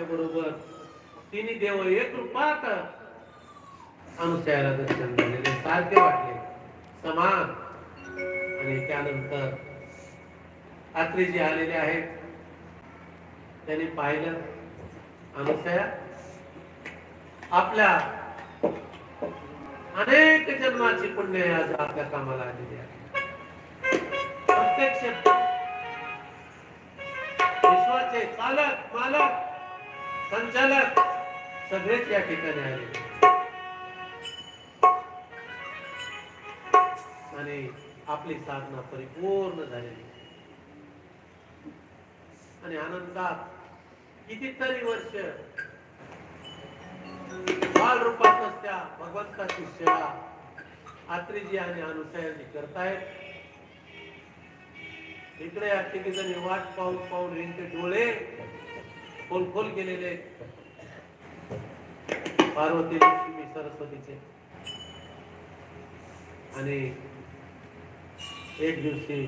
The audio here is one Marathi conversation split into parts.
बरोबर तिन्ही देव एक रूपात अनुसयाला दर्शन झालेले सारखे वाटले, समान. आणि त्यानंतर अत्रीजी आलेले आहेत, त्यांनी पाहिलं अनुसया आपल्या अनेक जन्माची पुण्य आज आपल्या कामाला आलेली आहे. प्रत्यक्ष विश्वाचे चालक मालक संचालक सगळेच या ठिकाणी आले आणि आपली साधना परिपूर्ण झालेली आणि आनंदात कितीतरी वर्ष बाल रूपातच त्या भगवंताची सेवा अत्रीजी आणि अनुसयाजी करतायत. इकडे या ठिकाणी वाट पाहून पाहून यांचे डोळे खोल गेलेले, पार्वती लक्ष्मी सरस्वतीचे. आणि एक दिवशी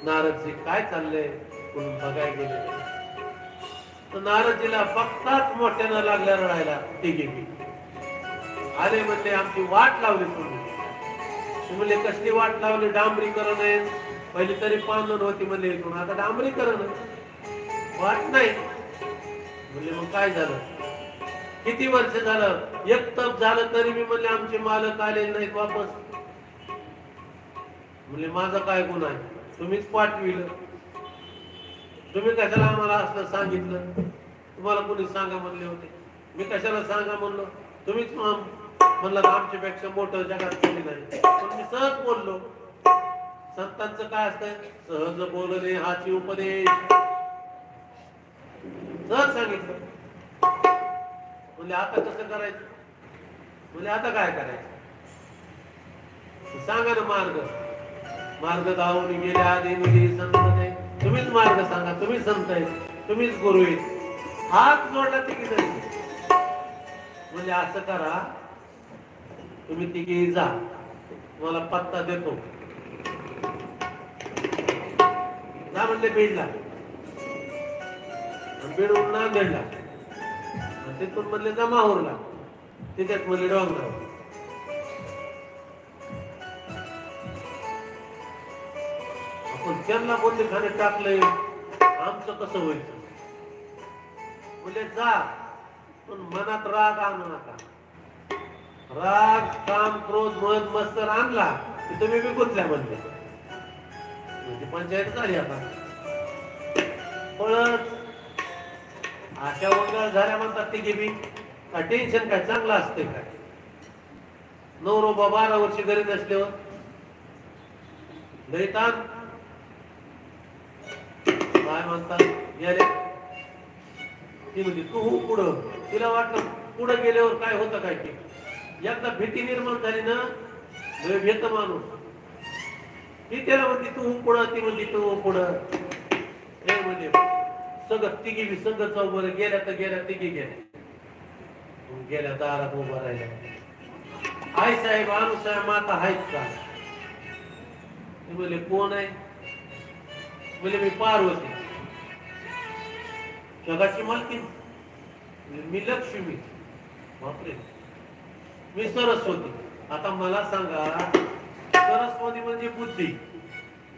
नारदजी काय चाललंय म्हणून बघायला गेले तर नारदजीला बघताच मोठ्यानं लागल्या रडायला. तिघे आले म्हणले आमची वाट लावली तुम्ही. म्हणले कसली वाट लावली? डांबरीकरण आहे, पहिली तरी पांधन होती म्हणले इथून, आता डांबरीकरण वाट नाही. म्हणले मग काय झालं? किती वर्ष झालं? एक तप झालं तरी मी म्हणले आमचे मालक आले नाहीत वापस. म्हणले माझा काय गुन्हा आहे? तुम्हीच पाठविलं. तुम्ही कशाला आम्हाला असलं सांगितलं? तुम्हाला कोणी सांगा म्हणले होते? मी कशाला सांगा म्हणलो? तुम्हीच म्हणलं आमच्यापेक्षा मोठं जगात कोणी नाही. पण मी सहज बोललो. संतांचं काय असतं? सहज बोलणे हाची उपदेश. सहज सांगितलं. म्हणजे आता कसं करायचं? म्हणजे आता काय करायचं? सांगा ना मार्ग. मार्ग दावून गेले आधी मुली संत नाही. तुम्हीच मार्ग सांगा. तुम्हीच संत आहे, तुम्हीच गुरु आहे. हात जोडला तिघी जणी. म्हणजे असं करा, तुम्ही तिघी जा, तुम्हाला पत्ता देतो. जा म्हणले बीडला, बीडवरून नांदेडला, तिथून म्हणले जा माहूरला, तिच्यात म्हणले डोंगराव. आपण त्यांना बोलले खाणे टाकलंय, आमचं कसं होईल? बोले जा, पण मनात राग आणू नका. राग काम क्रोध मद मत्सर आणला की तुम्ही बी गुंतल्या म्हणले. म्हणजे पंचायत झाली आता. पळत अशा वंगाळ झाल्या म्हणतात तिघी बी. का टेन्शन काय चांगलं असते काय? नवरोबा 12 वर्ष घरी नसल्यावर दैतान काय म्हणतात गेले. ती म्हणजे तू पुढं. तिला वाटलं पुढं गेल्यावर काय होतं काय की. एकदा भीती निर्माण झाली ना, भेट माणूस. ती त्याला म्हणते तू पुढं, ती म्हणते तू पुढं. हे म्हणजे सगळं तिघी बी सगळं चौबर गेल्या तर गेल्या, तिघी गेल्या. गेल्या दारात उभा राहिल्या. आई साहेब अनुसाहेब माता आहेत का? बोले कोण आहे? बोले मी पार्वती, जगाची मालकी. मी लक्ष्मी. बापरे. मी सरस्वती. आता मला सांगा, सरस्वती म्हणजे बुद्धी,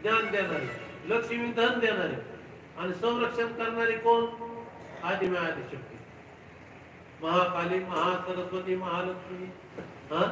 ज्ञान देणारी, लक्ष्मी धन देणारी, आणि संरक्षण करणारी कोण? आदिशक्ती, महाकाली, महासरस्वती, महालक्ष्मी. हा